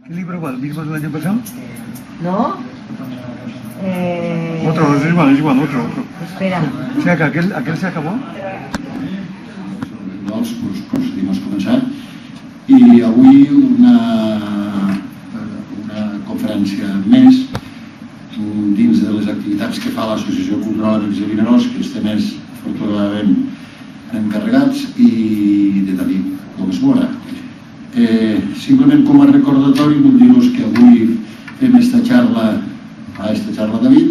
¿Qué libro fue? ¿El mismo del año pasado? ¿No? Otro, es igual, otro. Espera. O sea, que aquel se acabó. Doncs procedimos a començar. I avui una conferència més dins de les activitats que fa l'Associació Cultural Amics de Vinaròs, que estem més afortunadament encarregats, i de David Gómez Mora. Simplement com a recordatori vull dir-vos que avui fem esta xarra David.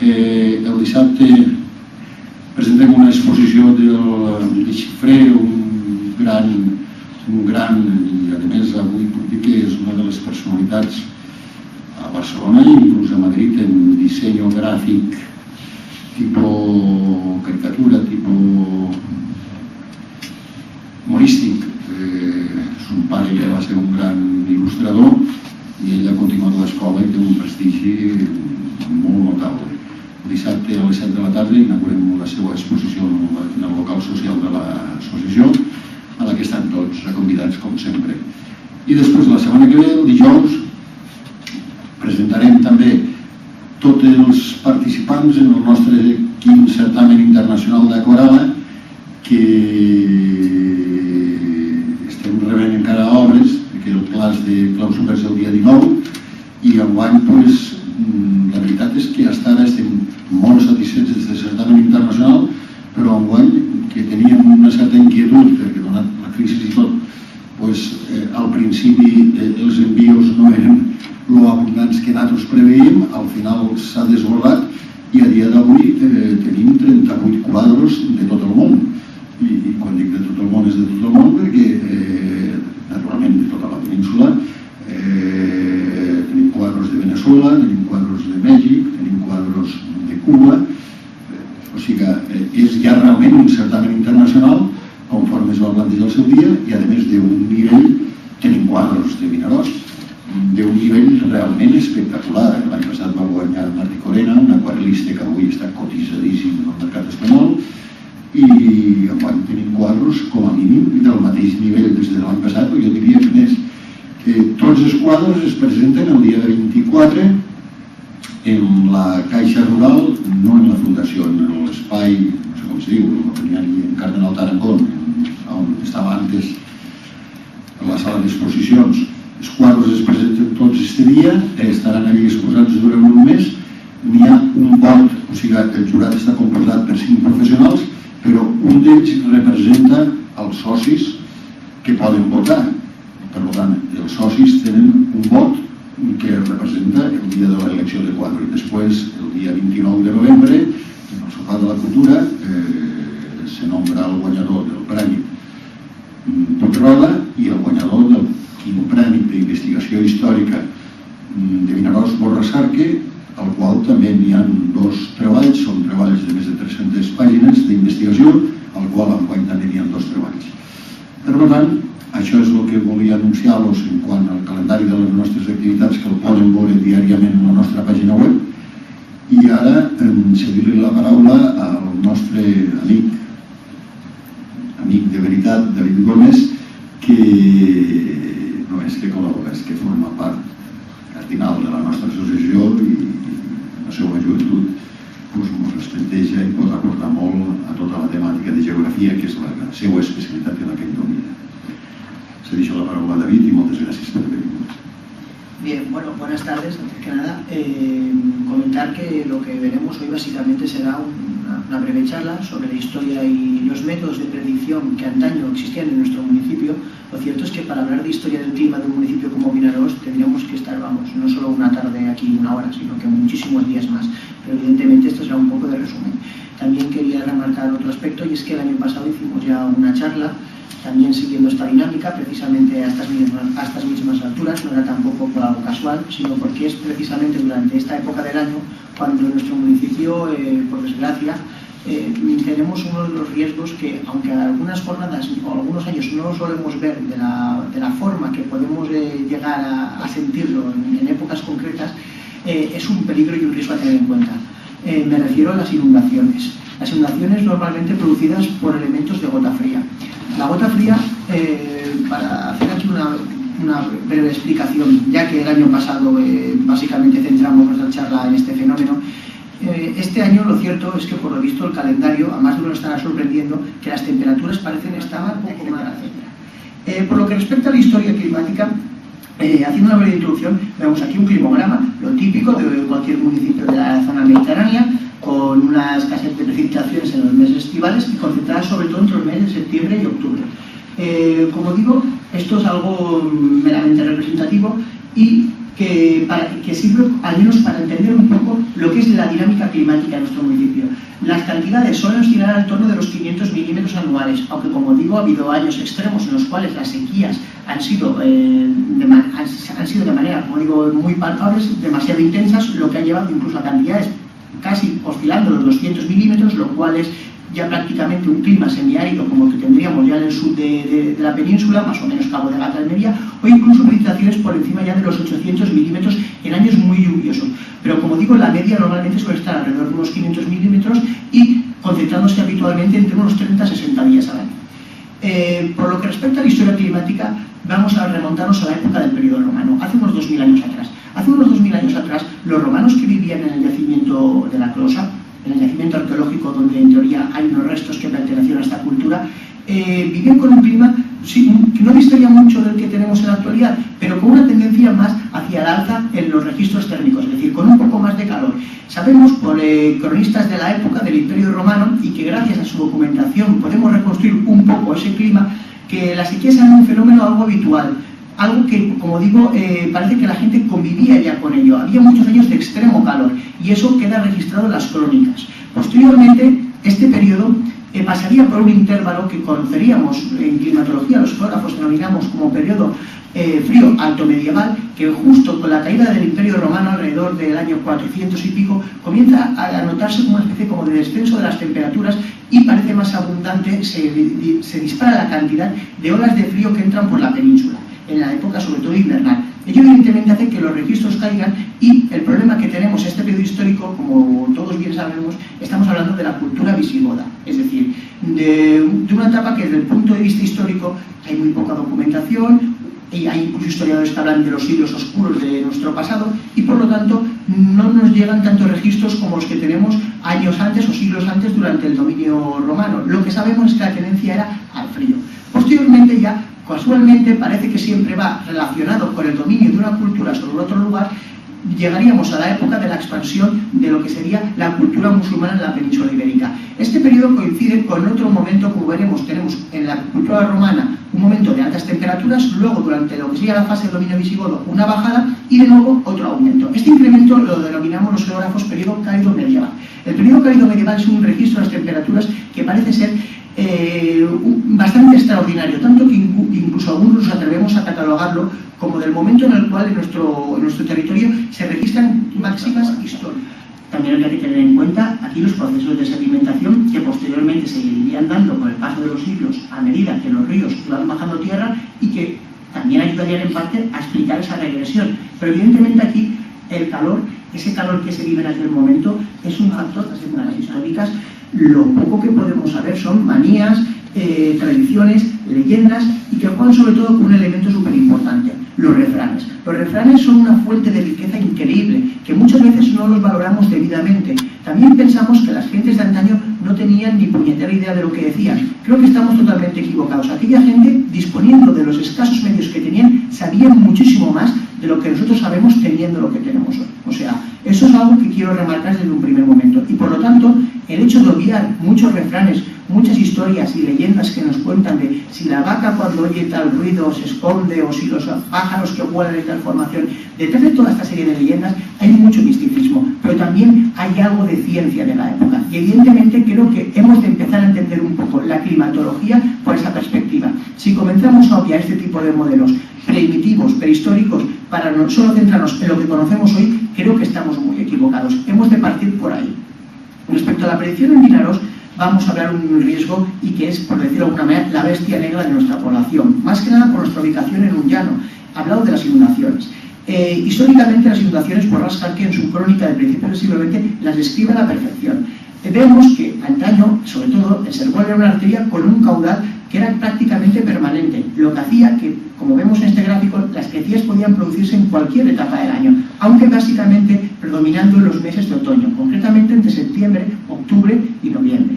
El dissabte presentem una exposició de Xifré, un gran, i a més avui puc dir que és una de les personalitats a Barcelona i inclús a Madrid en disseny gràfic tipus caricatura, tipus humorístic. Son pare ja va ser un gran il·lustrador i ell ha continuat a l'escola i té un prestigi molt notable. El dissabte a les 7 de la tarda inaugurem la seva exposició en el local social de l'associació, a la que estan tots convidats, com sempre. I després, la setmana que ve, el dijous, presentarem també tots els participants en el nostre quin certamen internacional d'aquarel·la, que estem rebent encara obres, que el clars de clausura és el dia 19, i enguany, la veritat és que fins ara estem molt satisfets d'aquest certamen internacional, però enguany, que teníem una certa inquietud, perquè donat la crisi i tot, al principi els envios no eren lo abundants que nosaltres preveiem, al final s'ha desbordat i a dia d'avui tenim 38 quadros de tot el món. I quan dic de tot el món és de tot el món perquè, naturalment, de tota la península, tenim quadros de Venezuela, tenim quadros de Mèxic, tenim quadros de Cuba, o sigui que és ja realment un certamen internacional conforme es va plantejar el seu dia i a més d'un nivell, tenim quadros de Vinaròs, d'un nivell realment espectacular. L'any passat va guanyar Martí Corena, un aquarel·lista que avui està cotitzadíssim en el mercat espanyol, i enguany tenim quadros com a mínim del mateix nivell des de l'any passat, jo diria que més. Tots els quadros es presenten el dia 24 en la Caixa Rural, no en la Fundació, en l'espai, no sé com se diu, en Cardenal Tarancón, on estava antes la sala d'exposicions. Els quadros es presenten tots aquest dia, estaran allà exposats durant un mes, n'hi ha un vot, o sigui que el jurat està composat per 5 professionals, però un d'ells representa els socis que poden votar. Per tant, els socis tenen un vot que representa el dia de l'elecció de quadre. Després, el dia 29 de novembre, en el sofà de la cultura, se nombra el guanyador del premi Potrola i el guanyador del quin premi d'investigació històrica de Vinaròs Borrasarque, al qual també n'hi ha 2 treballs, són treballs de més de 300 pàgines d'investigació, al qual enguany també n'hi ha 2 treballs. Per tant, això és el que volia anunciar-los en quant al calendari de les nostres activitats, que el poden veure diàriament en la nostra pàgina web. I ara cedir-li la paraula al nostre amic de veritat, David Gómez, que no és que col·labora, és que forma part cardinal de la nostra associació i la seva joventut ens respecteja i pot aportar molt a tota la temàtica de geografia, que és la seva especialitat en la que domina. Se deixa la paraula a David y muchas gracias por venir. Bien, bueno, buenas tardes. Antes que nada, comentar que lo que veremos hoy básicamente será una breve charla sobre la historia y los métodos de predicción que antaño existían en nuestro municipio. Lo cierto es que para hablar de historia del clima de un municipio como Vinaròs tendríamos que estar, no solo una tarde aquí, una hora, sino que muchísimos días más. Pero evidentemente esto será un poco de resumen. También quería remarcar otro aspecto, y es que el año pasado hicimos ya una charla también siguiendo esta dinámica, precisamente a estas mismas alturas. No era tampoco por algo casual, sino porque es precisamente durante esta época del año cuando en nuestro municipio, por desgracia, tenemos uno de los riesgos que, aunque algunas jornadas o algunos años no lo solemos ver de la forma que podemos llegar a sentirlo en épocas concretas, es un peligro y un riesgo a tener en cuenta. Me refiero a las inundaciones. Las inundaciones normalmente producidas por elementos de gota fría. La gota fría, para hacer aquí una breve explicación, ya que el año pasado básicamente centramos nuestra charla en este fenómeno. Este año lo cierto es que por lo visto el calendario, a más de uno estará sorprendiendo, que las temperaturas parecen estar un poco más, etc. Por lo que respecta a la historia climática, haciendo una breve introducción, vemos aquí un climograma, lo típico de cualquier municipio de la zona mediterránea, con una escasez de precipitaciones en los meses estivales y concentradas sobre todo entre los meses de septiembre y octubre. Como digo, esto es algo meramente representativo y que sirve al menos para entender un poco lo que es la dinámica climática de nuestro municipio. Las cantidades suelen oscilar al torno de los 500 milímetros anuales, aunque como digo ha habido años extremos en los cuales las sequías han sido de manera, como digo, muy palpables, demasiado intensas, lo que ha llevado incluso a cantidades casi oscilando los 200 milímetros, lo cual es ya prácticamente un clima semiárido como el que tendríamos ya en el sur de la península, más o menos Cabo de Gata, Almería, o incluso precipitaciones por encima ya de los 800 milímetros en años muy lluviosos. Pero como digo, la media normalmente suele estar alrededor de unos 500 milímetros y concentrándose habitualmente entre unos 30-60 días al año. Por lo que respecta a la historia climática, vamos a remontarnos a la época del periodo romano, hace unos 2000 años atrás. Hace unos 2000 años atrás, los romanos que vivían en el yacimiento de la Closa, en el yacimiento arqueológico donde en teoría hay unos restos que pertenecían a esta cultura, vivían con un clima que no distaría mucho del que tenemos en la actualidad, pero con una tendencia más hacia el alza en los registros térmicos, es decir, con un poco más de calor. Sabemos por cronistas de la época del Imperio Romano y que gracias a su documentación podemos reconstruir un poco ese clima, que las sequías eran un fenómeno algo habitual. Algo que, como digo, parece que la gente convivía ya con ello. Había muchos años de extremo calor y eso queda registrado en las crónicas. Posteriormente, este periodo pasaría por un intervalo que conoceríamos en climatología, los geógrafos denominamos como periodo frío alto medieval, que justo con la caída del Imperio Romano alrededor del año 400 y pico comienza a notarse como una especie como de descenso de las temperaturas y parece más abundante, se dispara la cantidad de olas de frío que entran por la península en la época sobre todo invernal. Ello evidentemente hace que los registros caigan y el problema que tenemos en este periodo histórico, como todos bien sabemos, estamos hablando de la cultura visigoda, es decir, de una etapa que desde el punto de vista histórico hay muy poca documentación y hay incluso historiadores que hablan de los siglos oscuros de nuestro pasado y por lo tanto no nos llegan tantos registros como los que tenemos años antes o siglos antes durante el dominio romano. Lo que sabemos es que la tendencia era al frío. Posteriormente ya casualmente parece que siempre va relacionado con el dominio de una cultura sobre otro lugar, llegaríamos a la época de la expansión de lo que sería la cultura musulmana en la península ibérica. Este periodo coincide con otro momento, como veremos, tenemos en la cultura romana un momento de altas temperaturas, luego durante lo que sería la fase del dominio visigodo una bajada y de nuevo otro aumento. Este incremento lo denominamos los geógrafos periodo cálido medieval. El periodo cálido medieval es un registro de las temperaturas que parece ser bastante extraordinario, tanto que incluso algunos nos atrevemos a catalogarlo como del momento en el cual en nuestro territorio se registran máximas históricas. También habría que tener en cuenta aquí los procesos de sedimentación que posteriormente se irían dando con el paso de los siglos a medida que los ríos iban bajando tierra y que también ayudarían en parte a explicar esa regresión. Pero evidentemente aquí el calor, ese calor que se vive en aquel momento, es un factor, según las históricas. Lo poco que podemos saber son manías, tradiciones, leyendas y que juegan sobre todo con un elemento súper importante, los refranes. Los refranes son una fuente de riqueza increíble que muchas veces no los valoramos debidamente. También pensamos que las gentes de antaño no tenían ni puñetera idea de lo que decían. Creo que estamos totalmente equivocados. Aquella gente, disponiendo de los escasos medios que tenían, sabían muchísimo más de lo que nosotros sabemos teniendo lo que tenemos hoy. O sea, eso es algo que quiero remarcar desde un primer momento. Y por lo tanto, el hecho de obviar muchos refranes, muchas historias y leyendas que nos cuentan de si la vaca cuando oye tal ruido se esconde o si los pájaros que vuelan en tal formación, detrás de toda esta serie de leyendas hay mucho misticismo, pero también hay algo de ciencia de la época. Y evidentemente creo que hemos de empezar a entender un poco la climatología por esa perspectiva. Si comenzamos a obviar este tipo de modelos primitivos, prehistóricos, para no solo centrarnos en lo que conocemos hoy, creo que estamos muy equivocados. Hemos de partir por ahí. Respecto a la predicción en Vinaroz, vamos a hablar de un riesgo y que es, por decirlo de alguna manera, la bestia negra de nuestra población. Más que nada por nuestra ubicación en un llano. He hablado de las inundaciones. Históricamente las inundaciones, por Rascal, en su crónica del principio del siglo XX, las describe a la perfección. Vemos que antaño, sobre todo, el Sergual era una arteria con un caudal que era prácticamente permanente, lo que hacía que, como vemos en este gráfico, las crecidas podían producirse en cualquier etapa del año, aunque básicamente predominando en los meses de otoño, concretamente entre septiembre, octubre y noviembre.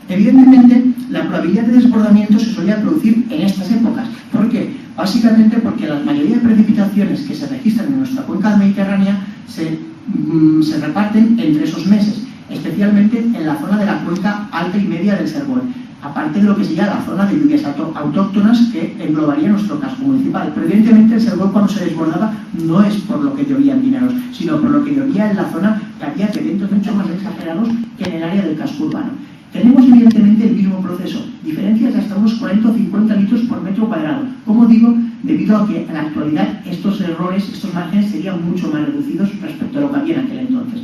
Evidentemente, la probabilidad de desbordamiento se solía producir en estas épocas. ¿Por qué? Básicamente porque la mayoría de precipitaciones que se registran en nuestra cuenca mediterránea se reparten entre esos meses, especialmente en la zona de la cuenca alta y media del Segol, aparte de lo que sería la zona de lluvias autóctonas que englobaría nuestro casco municipal. Pero evidentemente el Segol, cuando se desbordaba, no es por lo que llovía en Pineros, sino por lo que llovía en la zona que había eventos mucho más exagerados que en el área del casco urbano. Tenemos evidentemente el mismo proceso, diferencias de hasta unos 40 o 50 litros por metro cuadrado. Como digo, debido a que en la actualidad estos errores, estos márgenes serían mucho más reducidos respecto a lo que había en aquel entonces.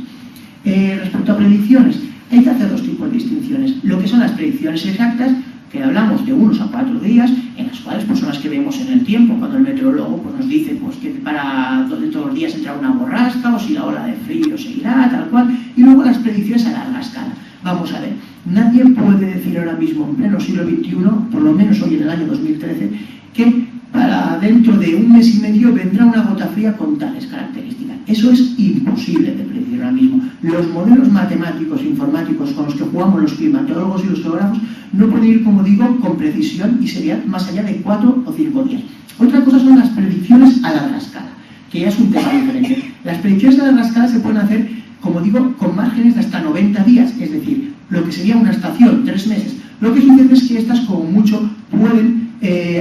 Respecto a predicciones, hay que hacer dos tipos de distinciones. Lo que son las predicciones exactas, que hablamos de 1 a 4 días, en las cuales pues, son las que vemos en el tiempo, cuando el meteorólogo pues, nos dice pues, que para todos los días entrará una borrasca, o si la ola de frío seguirá, tal cual, y luego las predicciones a larga escala. Vamos a ver, nadie puede decir ahora mismo, en pleno siglo XXI, por lo menos hoy en el año 2013, que para dentro de un mes y medio vendrá una gota fría con tales características. Eso es imposible de predecir ahora mismo. Los modelos matemáticos e informáticos con los que jugamos los climatólogos y los geógrafos no pueden ir, como digo, con precisión y sería más allá de 4 o 5 días. Otra cosa son las predicciones a larga escala, que ya es un tema diferente. Las predicciones a larga escala se pueden hacer, como digo, con márgenes de hasta 90 días, es decir, lo que sería una estación, 3 meses. Lo que sucede es que estas, como mucho, pueden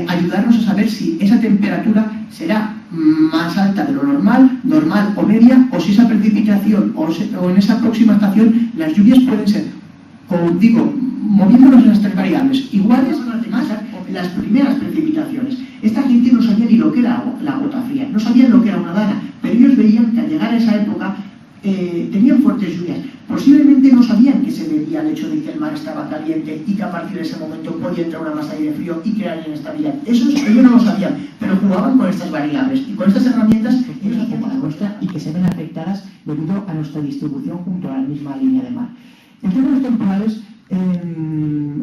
ayudarnos a saber si esa temperatura será más alta de lo normal o media, o si esa precipitación o en esa próxima estación las lluvias pueden ser, como digo, moviéndonos en las 3 variables, iguales o más las primeras precipitaciones. Esta gente no sabía ni lo que era la gota fría, no sabían lo que era una dana, pero ellos veían que al llegar a esa época tenían fuertes lluvias. Posiblemente no sabían que se debía al hecho de que el mar estaba caliente y que a partir de ese momento podía entrar una masa de aire frío y crear inestabilidad. Eso ellos no lo sabían, pero jugaban con estas variables y con estas herramientas ellos hacían la muestra y que se ven afectadas debido a nuestra distribución junto a la misma línea de mar. En términos temporales,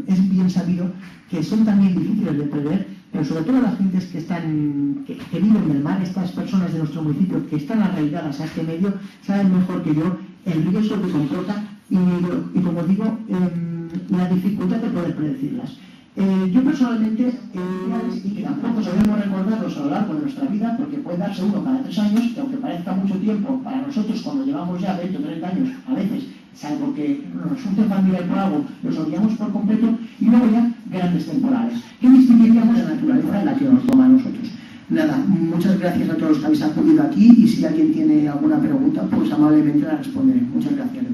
es bien sabido que son también difíciles de prever, pero sobre todo las gentes que viven en el mar, estas personas de nuestro municipio que están arraigadas a este medio, saben mejor que yo el riesgo que comporta y como digo, la dificultad de poder predecirlas. Yo personalmente, y que tampoco sabemos recordarlos a lo largo de nuestra vida, porque puede darse uno cada 3 años, que aunque parezca mucho tiempo, para nosotros cuando llevamos ya 20 o 30 años, a veces, salvo que nos resulte familiar por algo, los olvidamos por completo, y luego ya grandes temporales. ¿Qué distinguiríamos de la naturaleza en la que nos toma a nosotros? Nada, muchas gracias a todos los que habéis acudido aquí, y si alguien tiene alguna pregunta, pues amablemente la responderé. Muchas gracias.